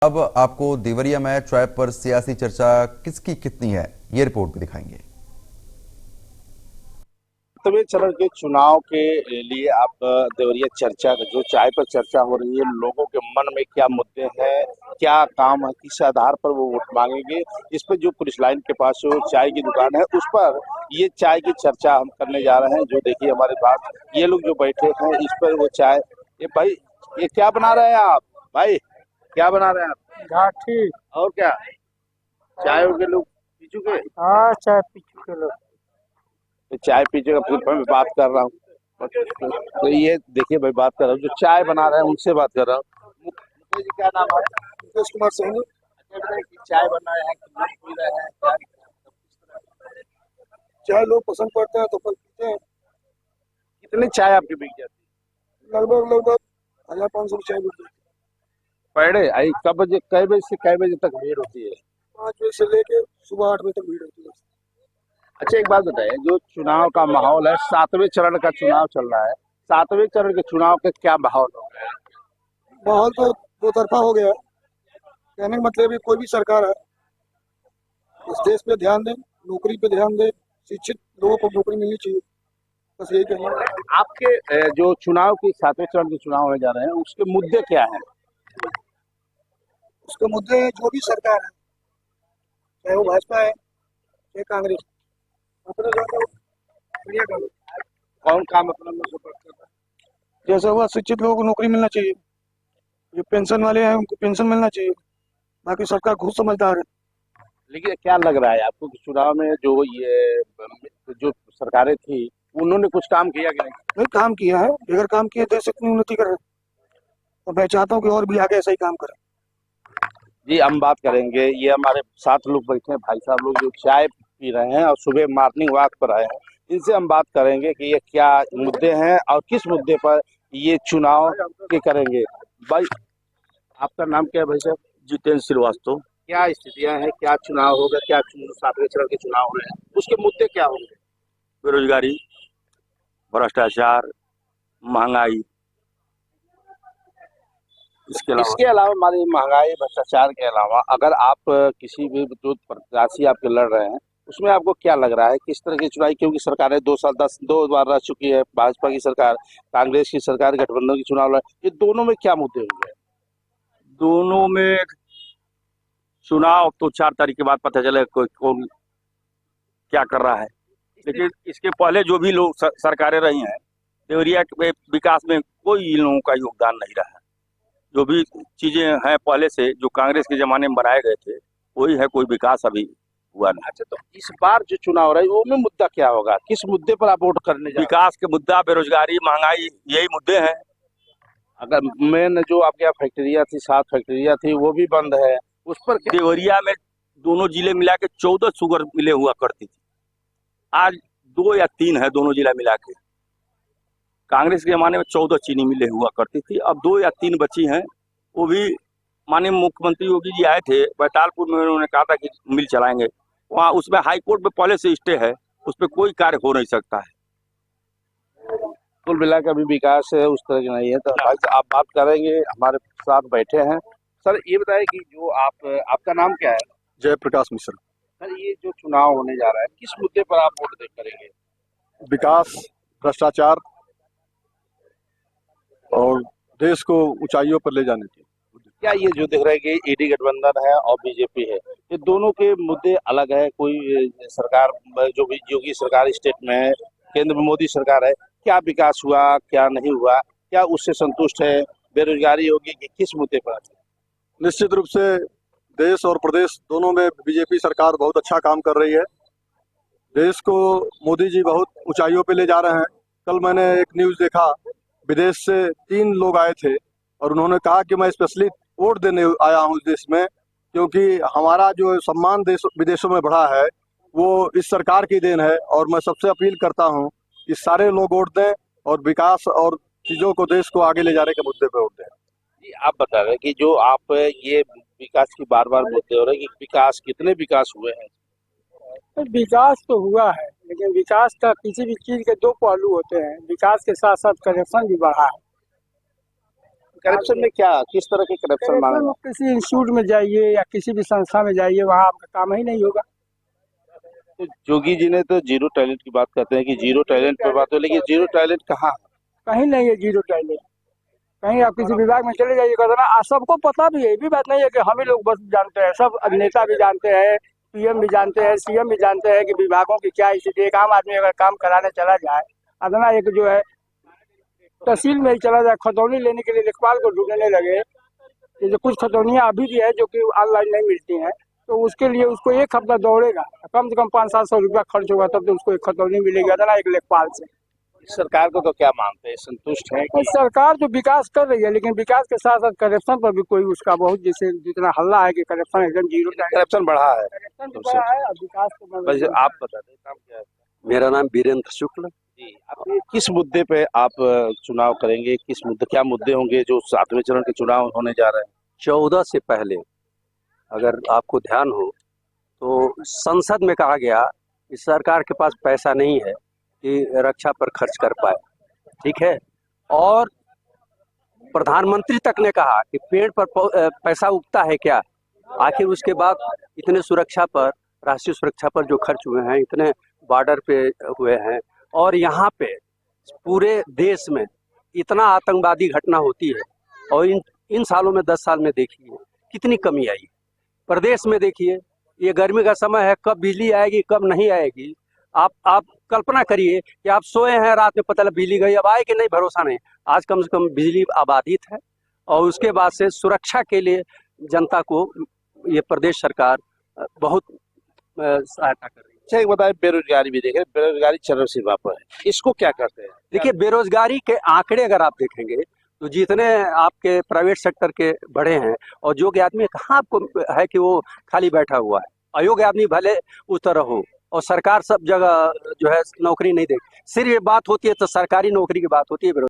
अब आपको देवरिया में ट्रैप पर सियासी चर्चा किसकी कितनी है, ये रिपोर्ट में दिखाएंगे। सातवें चरण के चुनाव के लिए आप देवरिया चर्चा जो चाय पर चर्चा हो रही है, लोगों के मन में क्या मुद्दे हैं, क्या काम है, किस आधार पर वो वोट मांगेंगे, इस पर जो पुलिस लाइन के पास जो चाय की दुकान है उस पर ये चाय की चर्चा हम करने जा रहे हैं। जो देखिए हमारे पास ये लोग जो बैठे हैं इस पर वो चाय, ये भाई ये क्या बना रहे हैं आप? भाई क्या बना रहे हैं आप? घाटी। और क्या चाय के लोग पी चुके? हाँ, चाय पी चुके लोग। तो चाय पीछे का फिर मैं बात कर रहा हूँ। तो ये देखिए भाई, बात कर रहा हूँ जो चाय बना रहे हैं उनसे बात कर रहा हूँ। मुकेश जी, क्या नाम है? मुकेश कुमार सिंह। अच्छा बताइए कि चाय बना रहे हैं कि लोग पी रहे हैं, क्या चाय लोग पसंद करते हैं तो फल पीते हैं। कितनी चाय आपकी बिक जाती लगभग लगभग 1500 चाय बिकती है। है पर डे? आई कब बजे, कै बजे से कै बजे तक भीड़ होती है? 5 बजे से लेके सुबह 8 बजे तक भीड़ होती है। अच्छा एक बात बताइए, जो चुनाव का माहौल है, सातवें चरण का चुनाव चल रहा है, सातवें चरण के चुनाव का क्या माहौल हो गया है? माहौल तो दो तरफा हो गया है। कहने का मतलब है कोई भी सरकार है इस देश पे ध्यान दे, नौकरी पे ध्यान दे, शिक्षित लोगों को नौकरी मिलनी चाहिए। बस यही कहना है। आपके जो चुनाव की सातवें चरण के चुनाव होने जा रहे हैं उसके मुद्दे क्या हैं? उसके मुद्दे जो भी सरकार है, चाहे वो भाजपा है चाहे कांग्रेस, अपने जो है वो बढ़िया काम है। कौन काम अपना में सपोर्ट कर रहा है? जैसा हुआ शिक्षित लोगों को नौकरी मिलना चाहिए, जो पेंशन वाले हैं उनको पेंशन मिलना चाहिए। बाकी सरकार खुद समझदार है। लेकिन क्या लग रहा है आपको कि चुनाव में जो ये जो सरकारें थी उन्होंने कुछ काम किया कि नहीं? नहीं, काम किया है, बगैर काम किए देश इतनी उन्नति कर रहे हैं। तो मैं चाहता हूँ कि और भी आगे ऐसा ही काम करें। जी हम बात करेंगे, ये हमारे साथ लोग बैठे हैं, भाई साहब लोग जो चाय पी रहे हैं और सुबह मॉर्निंग वॉक पर आए हैं, इनसे हम बात करेंगे कि ये क्या मुद्दे हैं और किस मुद्दे पर ये चुनाव के करेंगे। भाई आपका नाम क्या है भाई साहब? जितेंद्र श्रीवास्तव। क्या स्थितियां हैं, क्या चुनाव होगा, क्या सातवें चरण के चुनाव हो रहे हैं, उसके मुद्दे क्या होंगे? बेरोजगारी, भ्रष्टाचार, महंगाई, इसके अलावा हमारी महंगाई भ्रष्टाचार के अलावा अगर आप किसी भी जो प्रत्याशी आपके लड़ रहे हैं उसमें आपको क्या लग रहा है किस तरह की चुनाव, क्योंकि सरकारें 2 बार रह चुकी है, भाजपा की सरकार, कांग्रेस की सरकार, गठबंधन की चुनाव लड़, ये दोनों में क्या मुद्दे होंगे? दोनों में चुनाव तो 4 तारीख के बाद पता चले कोई कौन क्या कर रहा है। लेकिन इसके पहले जो भी लोग सरकारें रही हैं, देवरिया के विकास में कोई इन लोगों का योगदान नहीं रहा है। जो भी चीजें हैं पहले से जो कांग्रेस के जमाने में बनाए गए थे वही है, कोई विकास अभी हुआ नहीं। अच्छा, तो इस बार जो चुनाव हो रहा है वो में मुद्दा क्या होगा, किस मुद्दे पर आप वोट करने जा रहे हैं? विकास के मुद्दा, बेरोजगारी, महंगाई, यही मुद्दे हैं। अगर मेन जो आपके यहाँ फैक्ट्रियाँ थी, 7 फैक्ट्रियाँ थी, वो भी बंद है, उस पर क्या? देवरिया में दोनों जिले मिला के 14 शुगर मिले हुआ करती थी, आज 2 या 3 है दोनों जिला मिला के। कांग्रेस के जमाने में 14 चीनी मिले हुआ करती थी, अब 2 या 3 बची हैं। वो भी माननीय मुख्यमंत्री योगी जी आए थे बैतालपुर में, उन्होंने कहा था कि मिल चलाएंगे वहाँ, उसमें हाई कोर्ट में पहले से स्टे है, उस पर कोई कार्य हो नहीं सकता है। कुल मिला के अभी विकास है उस तरह की नहीं है। तो भाई साहब, आप बात करेंगे, हमारे साथ बैठे हैं। सर ये बताइए कि जो आपका नाम क्या है? जयप्रकाश मिश्र। सर ये जो चुनाव होने जा रहा है किस मुद्दे पर आप वोट करेंगे? विकास, भ्रष्टाचार और देश को ऊंचाइयों पर ले जाने की। क्या ये जो दिख रहा है कि ईडी गठबंधन है और बीजेपी है, ये दोनों के मुद्दे अलग है? कोई सरकार जो भी योगी सरकार स्टेट में है, केंद्र में मोदी सरकार है, क्या विकास हुआ, क्या नहीं हुआ, क्या उससे संतुष्ट है? बेरोजगारी होगी कि किस मुद्दे पर? निश्चित रूप से देश और प्रदेश दोनों में बीजेपी सरकार बहुत अच्छा काम कर रही है। देश को मोदी जी बहुत ऊंचाइयों पे ले जा रहे हैं। कल मैंने एक न्यूज़ देखा, विदेश से 3 लोग आए थे और उन्होंने कहा कि मैं स्पेशली वोट देने आया हूँ इस देश में, क्योंकि हमारा जो सम्मान देश विदेशों में बढ़ा है वो इस सरकार की देन है। और मैं सबसे अपील करता हूँ कि सारे लोग वोट दें और विकास और चीज़ों को, देश को आगे ले जाने के मुद्दे पे वोट दें। जी आप बता रहे हैं कि जो आप ये विकास की बार बार मुद्दे हो रहे हैं कि विकास, कितने विकास हुए हैं? तो विकास तो हुआ है, लेकिन विकास का किसी भी चीज के दो पहलू होते हैं। विकास के साथ साथ करप्शन भी बढ़ा है। करप्शन में क्या, किस तरह के करप्शन मांगे? किसी इंस्टीट्यूट में जाइए या किसी भी संस्था में जाइए, वहाँ आपका काम ही नहीं होगा। तो जोगी जी ने तो जीरो टैलेंट की बात करते हैं कि जीरो टैलेंट पर बात हो, लेकिन जीरो टैलेंट कहाँ? कहीं नहीं है जीरो टैलेंट। कहीं आप किसी विभाग में चले जाइए, सबको पता भी है, ये भी बात नहीं है कि हम ही लोग बस जानते हैं, सब नेता भी जानते हैं, पीएम भी जानते हैं, सीएम भी जानते हैं कि विभागों की क्या स्थिति है। एक आम आदमी अगर काम कराने चला जाए, अदना एक जो है तहसील में ही चला जाए, खतौनी लेने के लिए लेखपाल को ढूंढने लगे, ये जो कुछ खतौनियाँ अभी भी है जो कि ऑनलाइन नहीं मिलती हैं, तो उसके लिए उसको एक हफ्ता दौड़ेगा, कम से कम 500-700 रुपया खर्च होगा, तब तो उसको एक खतौनी मिलेगी, अदना एक लेखपाल से। सरकार को तो क्या मानते हैं, संतुष्ट है तो कि सरकार तो विकास कर रही है, लेकिन विकास के साथ साथ करप्शन पर भी कोई उसका बहुत, जैसे जितना हल्ला है कि करप्शन एकदम जीरो करप्शन बढ़ा है? करप्शन तो बड़ा है, और विकास तो वैसे आप बता दें, नाम क्या है? मेरा नाम वीरेंद्र शुक्ल। जी, आप किस मुद्दे पे आप चुनाव करेंगे, किस मुद्दे, क्या मुद्दे होंगे जो 7वें चरण के चुनाव होने जा रहे हैं? 14 से पहले अगर आपको ध्यान हो तो संसद में कहा गया कि सरकार के पास पैसा नहीं है कि रक्षा पर खर्च कर पाए, ठीक है, और प्रधानमंत्री तक ने कहा कि पेड़ पर पैसा उगता है क्या। आखिर उसके बाद इतने सुरक्षा पर, राष्ट्रीय सुरक्षा पर जो खर्च हुए हैं, इतने बॉर्डर पे हुए हैं, और यहाँ पे पूरे देश में इतना आतंकवादी घटना होती है, और इन सालों में 10 साल में देखिए कितनी कमी आई। प्रदेश में देखिए, ये गर्मी का समय है, कब बिजली आएगी कब नहीं आएगी। आप कल्पना करिए कि आप सोए हैं, रात में पता लगा बिजली गई, अब आए कि नहीं भरोसा नहीं। आज कम से कम बिजली आबादित है, और उसके बाद से सुरक्षा के लिए जनता को ये प्रदेश सरकार बहुत सहायता कर रही है। अच्छा, एक बताएं, बेरोजगारी भी देखें, बेरोजगारी चरम सीमा पर है, इसको क्या करते हैं? देखिए, बेरोजगारी के आंकड़े अगर आप देखेंगे तो जितने आपके प्राइवेट सेक्टर के बढ़े हैं, और योग्य आदमी कहाँ आपको है कि वो खाली बैठा हुआ है। अयोग्य आदमी भले उस तरह हो, और सरकार सब जगह जो है नौकरी नहीं दे। सिर्फ ये बात होती है तो सरकारी नौकरी की बात होती है।